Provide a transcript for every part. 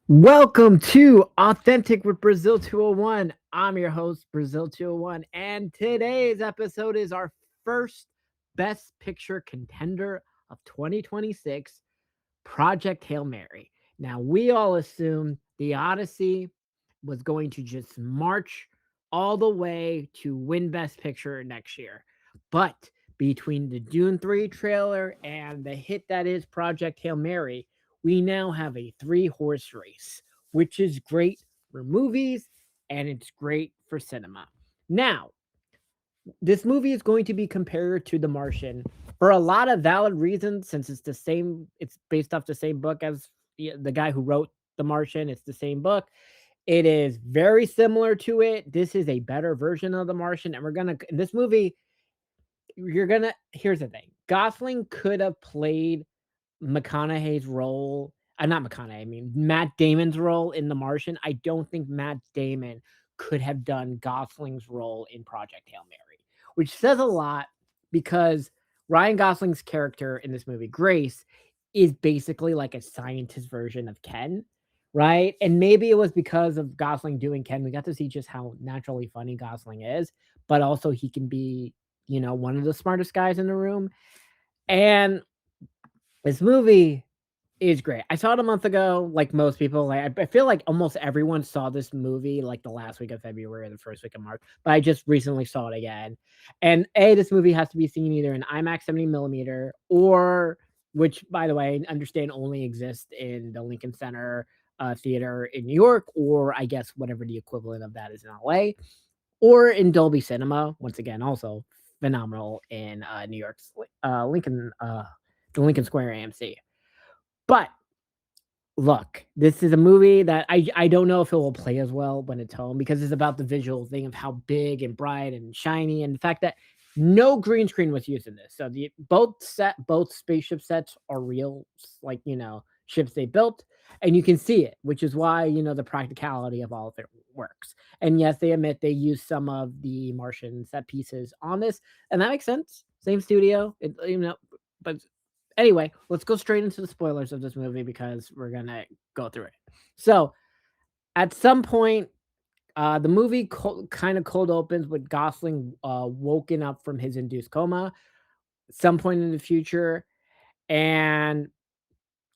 Welcome to Authentic with Brazil 201. I'm your host, Brazil 201, and today's episode is our first Best Picture contender of 2026, Project Hail Mary. Now, we all assumed The Odyssey was going to just march all the way to win Best Picture next year. But between the Dune 3 trailer and the hit that is Project Hail Mary, we now have a three-horse race, which is great for movies and it's great for cinema. Now, this movie is going to be compared to The Martian for a lot of valid reasons, since it's based off the same book as the guy who wrote The Martian. It's the same book. It is very similar to it. This is a better version of The Martian, and in this movie, here's the thing. Gosling could have played McConaughey's role, not McConaughey, I mean Matt Damon's role in The Martian. I don't think Matt Damon could have done Gosling's role in Project Hail Mary, which says a lot because Ryan Gosling's character in this movie, Grace, is basically like a scientist version of Ken, right? And maybe it was because of Gosling doing Ken, we got to see just how naturally funny Gosling is, but also he can be, one of the smartest guys in the room. And this movie is great. I saw it a month ago, like most people. Like I feel like almost everyone saw this movie like the last week of February or the first week of March. But I just recently saw it again. And this movie has to be seen either in IMAX 70 millimeter or, which by the way, I understand only exists in the Lincoln Center theater in New York, or I guess whatever the equivalent of that is in LA, or in Dolby Cinema. Once again, also phenomenal in New York's the Lincoln Square AMC. But look, this is a movie that I don't know if it will play as well when it's home, because it's about the visual thing of how big and bright and shiny, and the fact that no green screen was used in this. So both spaceship sets are real, like ships they built, and you can see it, which is why the practicality of all of it works. And yes, they admit they use some of the Martian set pieces on this, and that makes sense. Same studio, but anyway, let's go straight into the spoilers of this movie because we're gonna go through it. So, at some point, the movie kind of cold opens with Gosling woken up from his induced coma. Some point in the future, and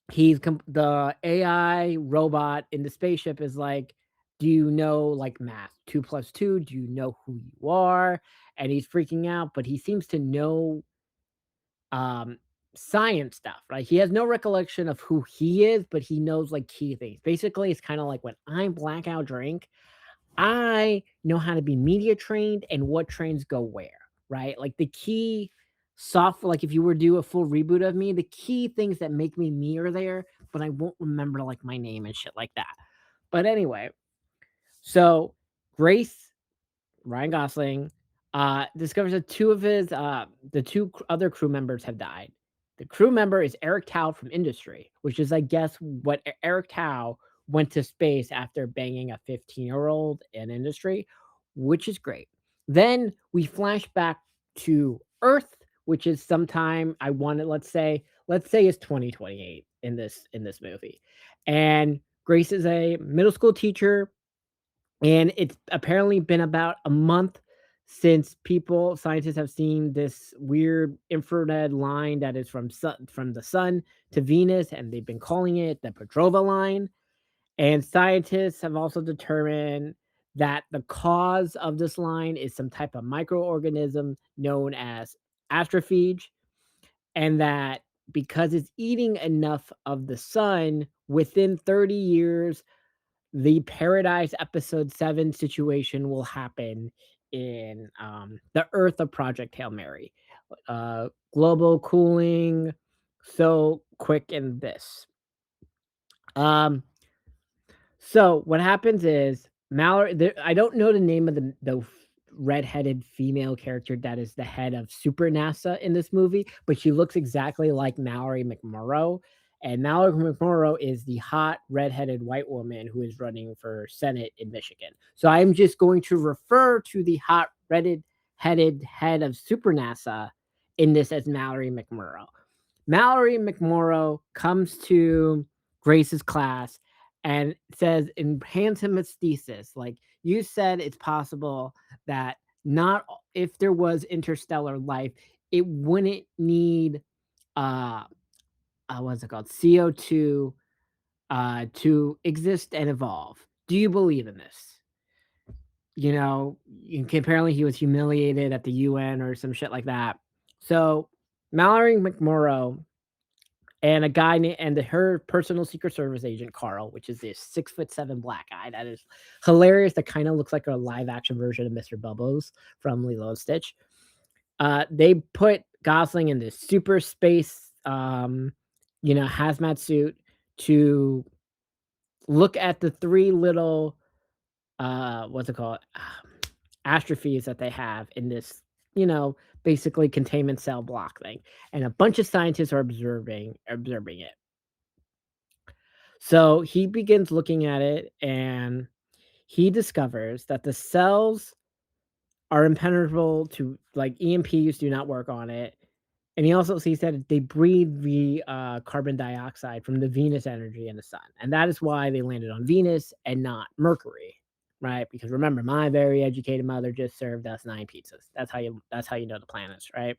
the AI robot in the spaceship is like, "Do you know like math? 2 plus 2? Do you know who you are?" And he's freaking out, but he seems to know um science stuff, right? He has no recollection of who he is, but he knows like key things. Basically, it's kind of like when I'm blackout drink, I know how to be media trained and what trains go where, right? Like the key like if you were to do a full reboot of me, the key things that make me are there, but I won't remember like my name and shit like that. But anyway, so Grace, Ryan Gosling, discovers that the other crew members have died. The crew member is Eric Tao from Industry, which is, I guess, what Eric Tao went to space after banging a 15-year-old in Industry, which is great. Then we flash back to Earth, which is sometime I wanted, let's say it's 2028 in this movie. And Grace is a middle school teacher, and it's apparently been about a month since scientists have seen this weird infrared line that is from the sun to Venus, and they've been calling it the Petrova line. And scientists have also determined that the cause of this line is some type of microorganism known as astrophage, and that because it's eating enough of the sun, within 30 years the Paradise Episode 7 situation will happen in the Earth of Project Hail Mary. Global cooling so quick in this. Um, so what happens is Mallory. I don't know the name of the redheaded female character that is the head of Super NASA in this movie, but she looks exactly like Mallory McMorrow. And Mallory McMorrow is the hot redheaded white woman who is running for Senate in Michigan. So I'm just going to refer to the hot redheaded head of Super NASA in this as Mallory McMorrow. Mallory McMorrow comes to Grace's class and says and hands him his thesis. Like, you said it's possible that not if there was interstellar life, it wouldn't need uh, what's it called? CO2 to exist and evolve. Do you believe in this? You know, apparently he was humiliated at the UN or some shit like that. So Mallory McMorrow and a guy and her personal Secret Service agent Carl, which is this 6'7" black guy that is hilarious. That kind of looks like a live action version of Mr. Bubbles from Lilo and Stitch. They put Gosling in this super space, hazmat suit to look at the three little what's it called? Astrophies that they have in this, basically containment cell block thing. And a bunch of scientists are observing it. So he begins looking at it and he discovers that the cells are impenetrable to like EMPs do not work on it. And he also sees that they breathe the carbon dioxide from the Venus energy in the sun. And that is why they landed on Venus and not Mercury. Right? Because remember, my very educated mother just served us 9 pizzas. That's how you know the planets, right?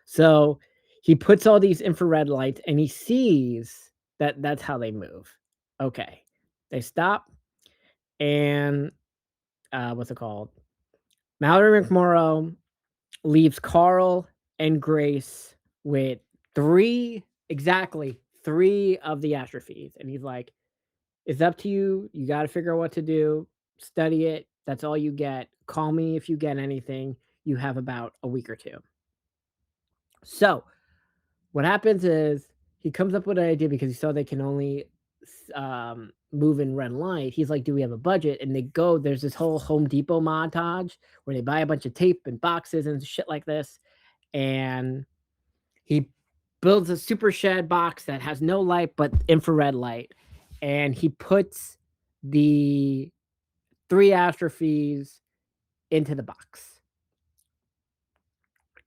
So he puts all these infrared lights and he sees that that's how they move. Okay. They stop and what's it called? Mallory McMorrow leaves Carl and Grace with exactly three of the astrophies. And he's like, it's up to you. You got to figure out what to do. Study it. That's all you get. Call me if you get anything. You have about a week or two. So what happens is he comes up with an idea because he saw they can only move in red light. He's like, do we have a budget? And there's this whole Home Depot montage where they buy a bunch of tape and boxes and shit like this. And he builds a super shed box that has no light but infrared light. And he puts the 3 astrophies into the box.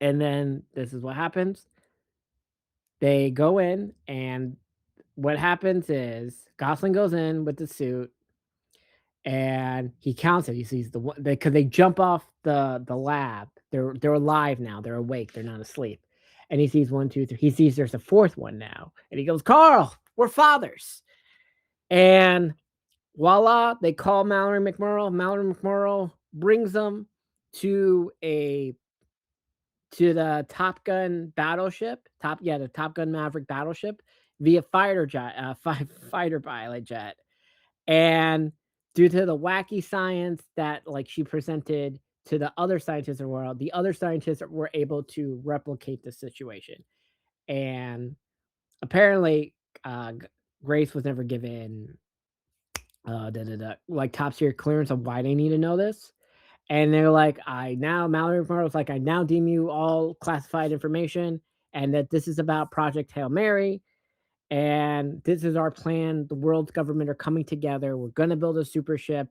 And then this is what happens. They go in, and what happens is Gosling goes in with the suit and he counts it. He sees because they jump off the lab. They're alive now. They're awake. They're not asleep. And he sees 1, 2, 3. He sees there's a fourth one now. And he goes, Carl, we're fathers. And voila, they call Mallory McMorrow. Mallory McMorrow brings them to the Top Gun battleship, the Top Gun Maverick battleship via fighter pilot jet. And due to the wacky science that like she presented to the other scientists in the world, the other scientists were able to replicate the situation. And apparently, Grace was never given like top tier clearance of why they need to know this. And they're like, Mallory McMurray was like, I now deem you all classified information and that this is about Project Hail Mary. And this is our plan. The world's government are coming together. We're going to build a super ship.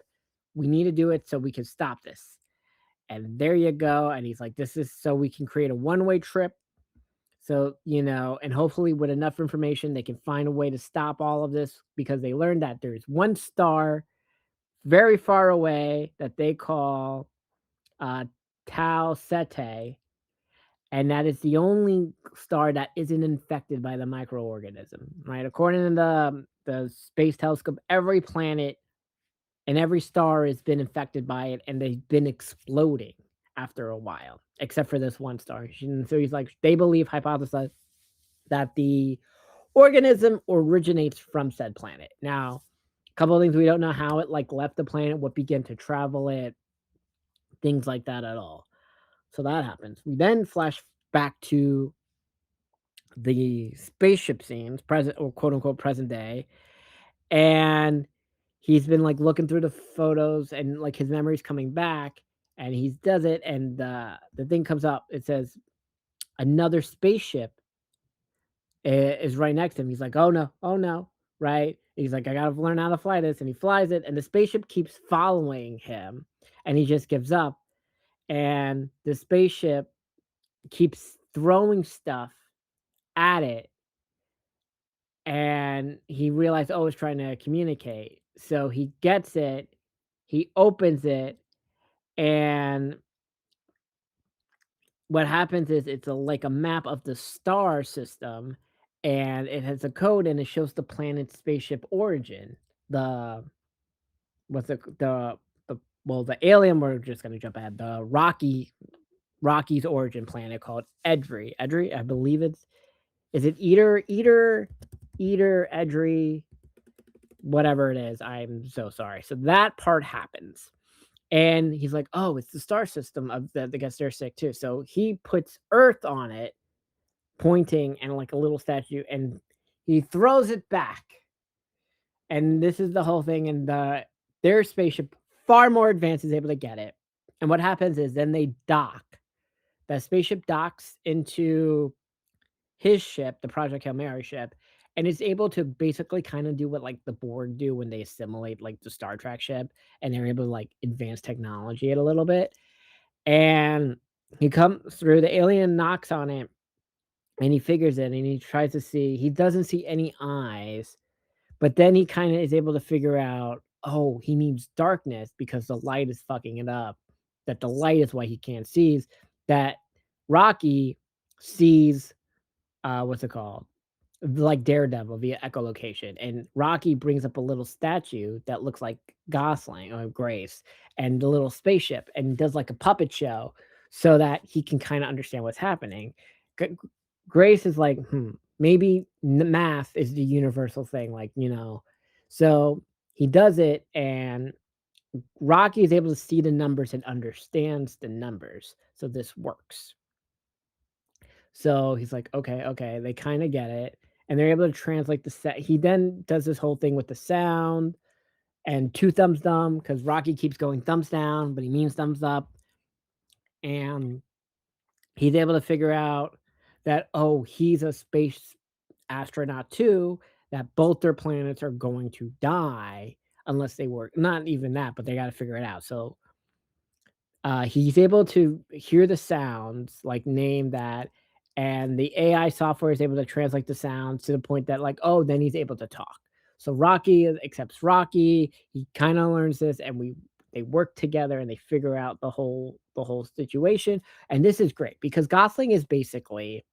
We need to do it so we can stop this. And there you go. And he's like, this is so we can create a one-way trip. So, and hopefully with enough information, they can find a way to stop all of this because they learned that there's one star very far away that they call Tau Ceti, and that is the only star that isn't infected by the microorganism, right? According to the space telescope, every planet and every star has been infected by it, and they've been exploding after a while, except for this one star. And so he's like, they hypothesize that the organism originates from said planet. Now, a couple of things, we don't know how it like left the planet, what began to travel it, things like that at all. So that happens. We then flash back to the spaceship scenes, present or quote unquote present day, and he's been like looking through the photos and like his memories coming back, and he does it, and the thing comes up. It says another spaceship is right next to him. He's like, oh no, right? He's like, I gotta learn how to fly this, and he flies it, and the spaceship keeps following him, and he just gives up, and the spaceship keeps throwing stuff at it and he realized, oh, it's trying to communicate. So he gets it, he opens it, and what happens is it's like a map of the star system, and it has a code and it shows the planet's spaceship origin. The what's the well, the alien, we're just gonna jump ahead. The Rocky's origin planet called Edry. Edry, I believe it's is it Eater, Edry, whatever it is. I'm so sorry. So that part happens. And he's like, "Oh, it's the star system of the gets there sick too." So he puts Earth on it, pointing and like a little statue, and he throws it back. And this is the whole thing, and their spaceship, far more advanced, is able to get it. And what happens is then they dock. The spaceship docks into his ship, the Project Hail Mary ship, and is able to basically kind of do what like the Borg do when they assimilate like the Star Trek ship, and they're able to like advance technology it a little bit. And he comes through, the alien knocks on it, and he figures it, and he tries to see, he doesn't see any eyes, but then he kinda is able to figure out, oh, he needs darkness because the light is fucking it up, that the light is why he can't sees, that Rocky sees, what's it called? Like Daredevil via echolocation, and Rocky brings up a little statue that looks like Gosling or Grace and the little spaceship and does like a puppet show so that he can kinda understand what's happening. G Grace is like, "Hmm, maybe math is the universal thing," like, so he does it, and Rocky is able to see the numbers and understands the numbers, so this works. So he's like, "Okay, okay." They kinda get it, and they're able to translate he then does this whole thing with the sound and 2 thumbs down because Rocky keeps going thumbs down, but he means thumbs up, and he's able to figure out that, oh, he's a space astronaut too, that both their planets are going to die unless they work, not even that, but they gotta figure it out. So he's able to hear the sounds, like, name that, and the AI software is able to translate the sounds to the point that, like, oh, then he's able to talk. So Rocky accepts Rocky, he kinda learns this, and they work together, and they figure out the whole situation, and this is great because Gosling is basically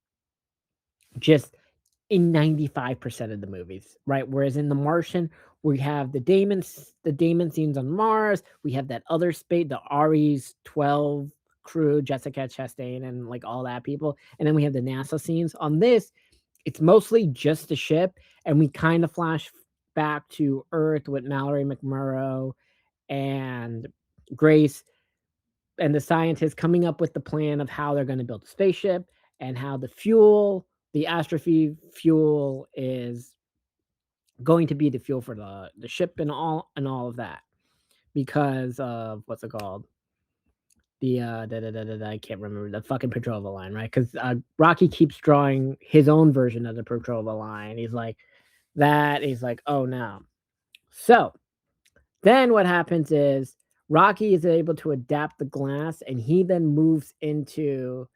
just in 95% of the movies, right? Whereas in The Martian, we have the Damon scenes on Mars, we have that other space, the Ares 12 crew, Jessica Chastain and like all that people, and then we have the NASA scenes. On this, it's mostly just the ship, and we kind of flash back to Earth with Mallory McMurrow and Grace and the scientists coming up with the plan of how they're gonna build a spaceship and how the astrophy fuel is going to be the fuel for the ship and all of that because of what's it called? I can't remember the fucking Petrova line, right? Because Rocky keeps drawing his own version of the Petrova line. He's like, that. He's like, oh no. So then what happens is Rocky is able to adapt the glass, and he then moves into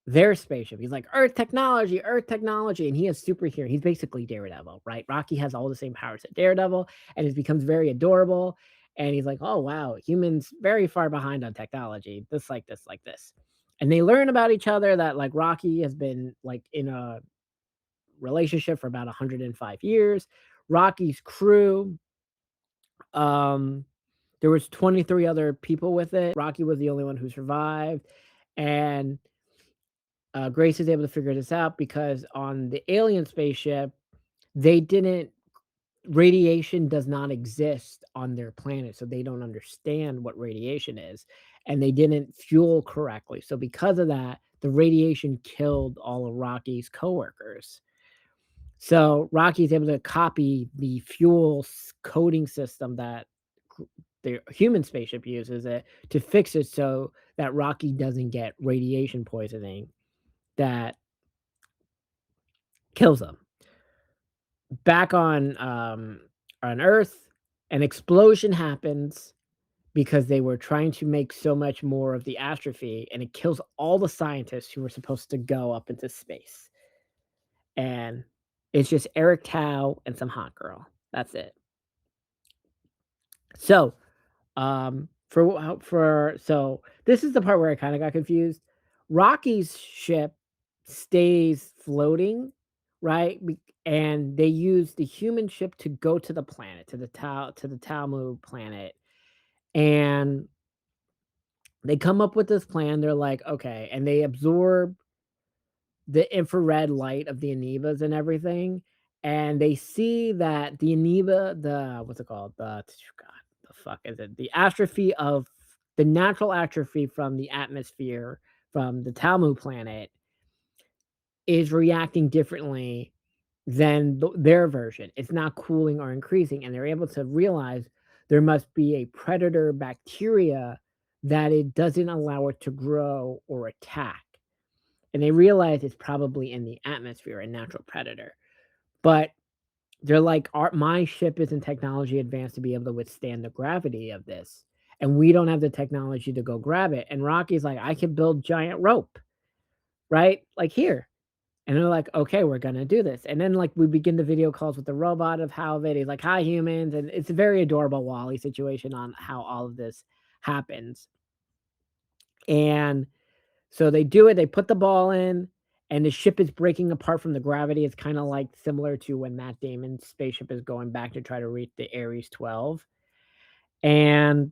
their spaceship. He's like, Earth technology, and he has superhero. He's basically Daredevil, right? Rocky has all the same powers that Daredevil, and it becomes very adorable. And he's like, oh wow, humans very far behind on technology. This, like this, like this. And they learn about each other that like Rocky has been like in a relationship for about 105 years. Rocky's crew, um, there was 23 other people with it. Rocky was the only one who survived. And Grace is able to figure this out because on the alien spaceship, they didn't radiation does not exist on their planet, so they don't understand what radiation is, and they didn't fuel correctly. So because of that, the radiation killed all of Rocky's coworkers. So Rocky's able to copy the coding system that the human spaceship uses it to fix it so that Rocky doesn't get radiation poisoning that kills him. Back on Earth, an explosion happens because they were trying to make so much more of the astrophy, and it kills all the scientists who were supposed to go up into space. And It's just Eric Tao and some hot girl. That's it. So, for this is the part where I kinda got confused. Rocky's ship stays floating, right? And they use the human ship to go to the planet, to the Talmu planet, and they come up with this plan. They're like, "Okay," and they absorb the infrared light of the Anivas and everything, and they see that the Aniva what's it called? God, the fuck is it? The natural atrophy from the atmosphere from the Talmu planet is reacting differently than their version. It's not cooling or increasing, and they're able to realize there must be a predator bacteria that it doesn't allow it to grow or attack. And they realize it's probably in the atmosphere, a natural predator. But they're like, my ship isn't technology advanced to be able to withstand the gravity of this. And we don't have the technology to go grab it. And Rocky's like, I can build giant rope, right? Like here. And they're like, okay, we're gonna do this. And then like we begin the video calls with the robot of how he's like, hi humans. And it's a very adorable Wally situation on how all of this happens. And so they do it, they put the ball in, and the ship is breaking apart from the gravity. It's kinda like similar to when Matt Damon's spaceship is going back to try to reach the Ares 12. And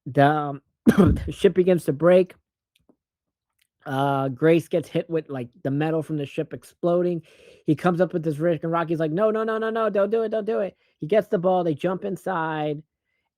the, the ship begins to break. Grace gets hit with like the metal from the ship exploding. He comes up with this risk, and Rocky's like, no, no, no, no, no, don't do it, don't do it. He gets the ball, they jump inside,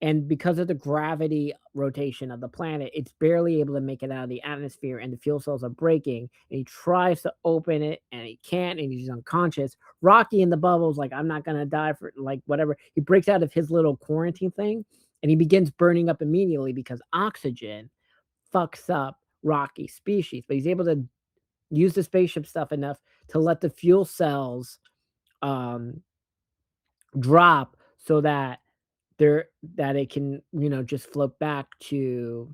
and because of the gravity rotation of the planet, it's barely able to make it out of the atmosphere, and the fuel cells are breaking. And he tries to open it, and he can't, and he's unconscious. Rocky in the bubble's like, I'm not gonna die for like whatever. He breaks out of his little quarantine thing, and he begins burning up immediately because oxygen fucks up Rocky's species. But he's able to use the spaceship stuff enough to let the fuel cells um, drop so that it can, just float back to,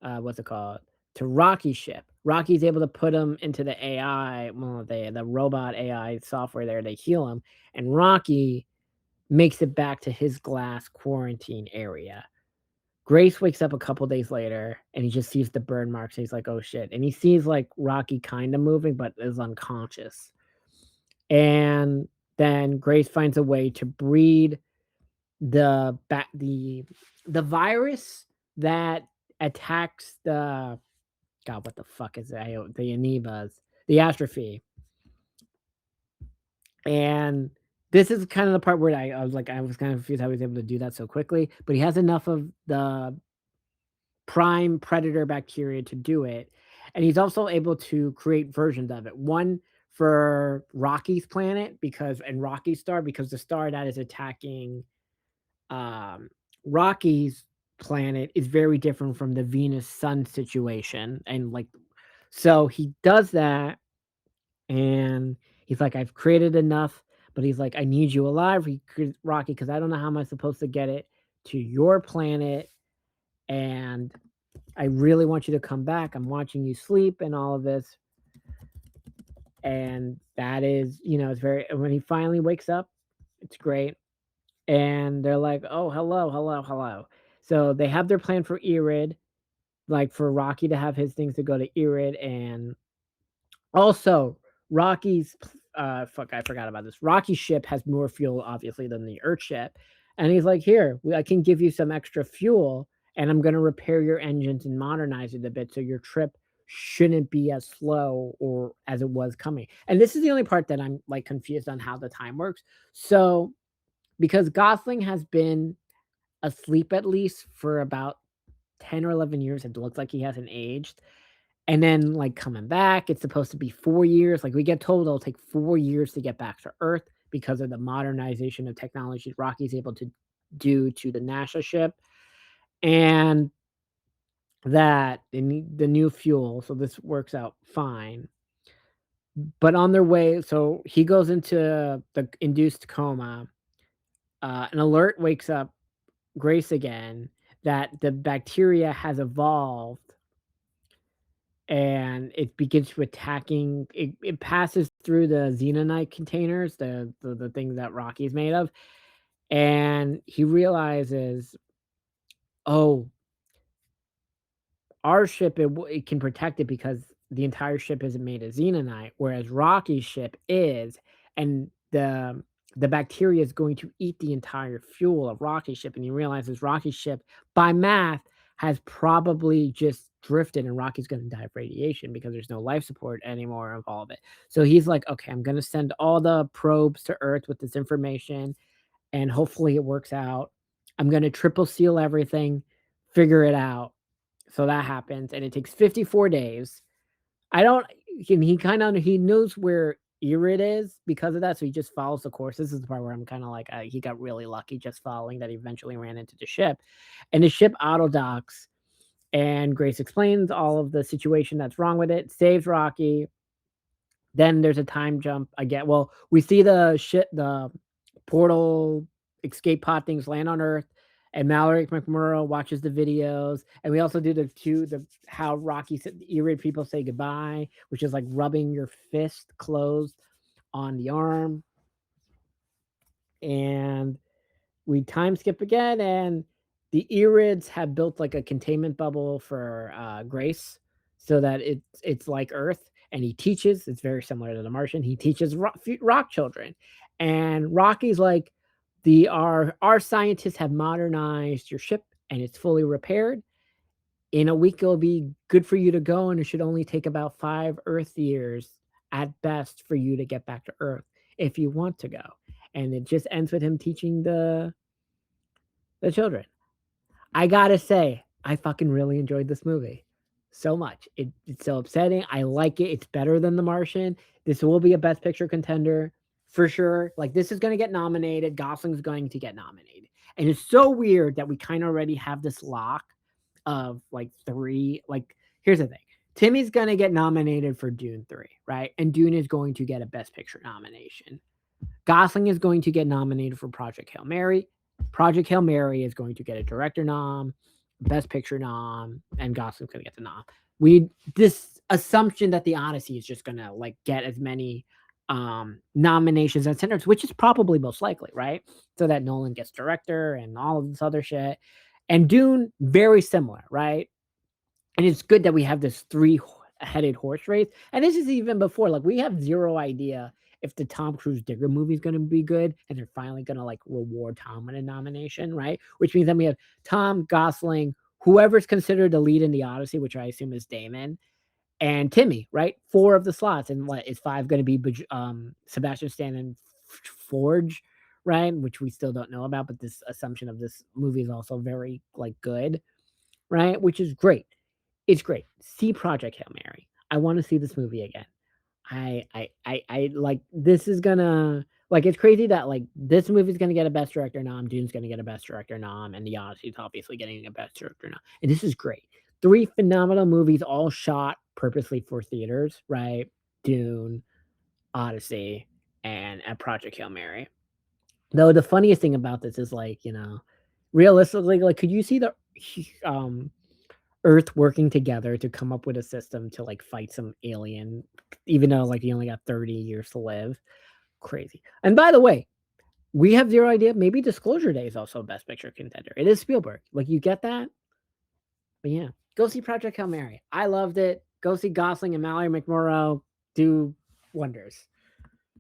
what's it called? To Rocky's ship. Rocky's able to put him into the AI, well, the robot AI software there, they heal him, and Rocky makes it back to his glass quarantine area. Grace wakes up a couple days later, and he just sees the burn marks, and he's like, "Oh, shit," and he sees, like, Rocky kinda moving, but is unconscious. And then Grace finds a way to breed the ba the virus that attacks the God, what the fuck is it? The Anivas, the atrophy. And this is kind of the part where I was kind of confused how he was able to do that so quickly, but he has enough of the prime predator bacteria to do it, and he's also able to create versions of it. One for Rocky's planet and Rocky's star, because the star that is attacking um, Rocky's planet is very different from the Venus Sun situation, and like, so he does that, and he's like, "I've created enough," but he's like, "I need you alive, Rocky, because I don't know how am I supposed to get it to your planet, and I really want you to come back. I'm watching you sleep and all of this." And that is, it's very, when he finally wakes up, it's great. And they're like, "Oh, hello, hello, hello." So they have their plan for ERID, like for Rocky to have his things to go to ERID, and also fuck, I forgot about this. Rocky's ship has more fuel, obviously, than the Earth ship, and he's like, "Here, I can give you some extra fuel, and I'm gonna repair your engines and modernize it a bit, so your trip shouldn't be as slow or as it was coming." And this is the only part that I'm like confused on how the time works. So because Gosling has been asleep at least for about 10 or 11 years. It looks like he hasn't aged. And then, like, coming back, it's supposed to be 4 years. Like, we get told it'll take 4 years to get back to Earth because of the modernization of technology Rocky's able to do to the NASA ship, and that they need the new fuel, so this works out fine. But on their way, so he goes into the induced coma. An alert wakes up Grace again that the bacteria has evolved and it begins to attacking it passes through the xenonite containers, the things that Rocky's made of, and he realizes, "Oh, our ship, it can protect it because the entire ship isn't made of xenonite, whereas Rocky's ship is, and the bacteria is going to eat the entire fuel of Rocky's ship, and he realizes Rocky's ship, by math, has probably just drifted, and Rocky's gonna die of radiation because there's no life support anymore of all of it. So he's like, "Okay, I'm gonna send all the probes to Earth with this information, and hopefully it works out. I'm gonna triple seal everything, figure it out." So that happens, and it takes 54 days. I don't he kinda he knows where ERID is because of that, so he just follows the course. This is the part where I'm kinda like, he got really lucky just following that he eventually ran into the ship, and the ship auto docks, and Grace explains all of the situation that's wrong with it, saves Rocky. Then there's a time jump again. Well, we see the portal escape pod things land on Earth, and Mallory McMurrow watches the videos, and we also do the how Rocky said the ERID people say goodbye, which is like rubbing your fist closed on the arm, and we time skip again, and the ERIDs have built like a containment bubble for Grace, so that it's like Earth. And he teaches. It's very similar to the Martian. He teaches rock children, and Rocky's like, the our scientists have modernized your ship, and it's fully repaired. In a week, it'll be good for you to go, and it should only take about 5 Earth years at best for you to get back to Earth if you want to go. And it just ends with him teaching the children. I gotta say, I fucking really enjoyed this movie so much. It's so upsetting. I like it. It's better than The Martian. This will be a Best Picture contender for sure. Like, this is going to get nominated. Gosling's going to get nominated. And it's so weird that we kind of already have this lock of like three. Like, here's the thing. Timmy's going to get nominated for Dune 3, right? And Dune is going to get a Best Picture nomination. Gosling is going to get nominated for Project Hail Mary. Project Hail Mary is going to get a director nom, Best Picture nom, and Gosling's going to get the nom. This assumption that the Odyssey is just going to like get as many nominations as centers, which is probably most likely, right? So that Nolan gets director and all of this other shit. And Dune, very similar, right? And it's good that we have this three-headed horse race. And this is even before, like, we have zero idea if the Tom Cruise Digger movie is going to be good, and they're finally going to like reward Tom with a nomination, right? Which means then we have Tom, Gosling, whoever's considered the lead in the Odyssey, which I assume is Damon, and Timmy, right? 4 of the slots, and what is 5 going to be? Sebastian Stan and Forge, right? Which we still don't know about, but this assumption of this movie is also very like good, right? Which is great. It's great. See Project Hail Mary. I wanna see this movie again. I like, this is gonna like, it's crazy that, like, this movie's gonna get a Best Director nom, Dune's gonna get a Best Director nom, and The Odyssey's obviously getting a Best Director nom, and this is great. 3 phenomenal movies all shot purposely for theaters, right? Dune, Odyssey, and Project Hail Mary. Though the funniest thing about this is, like, realistically, like, could you see the, um Earth working together to come up with a system to like fight some alien, even though like you only got 30 years to live? Crazy. And by the way, we have zero idea. Maybe Disclosure Day is also a Best Picture contender. It is Spielberg. Like, you get that? But yeah, go see Project Hail Mary. I loved it. Go see Gosling and Mallory McMurrow do wonders.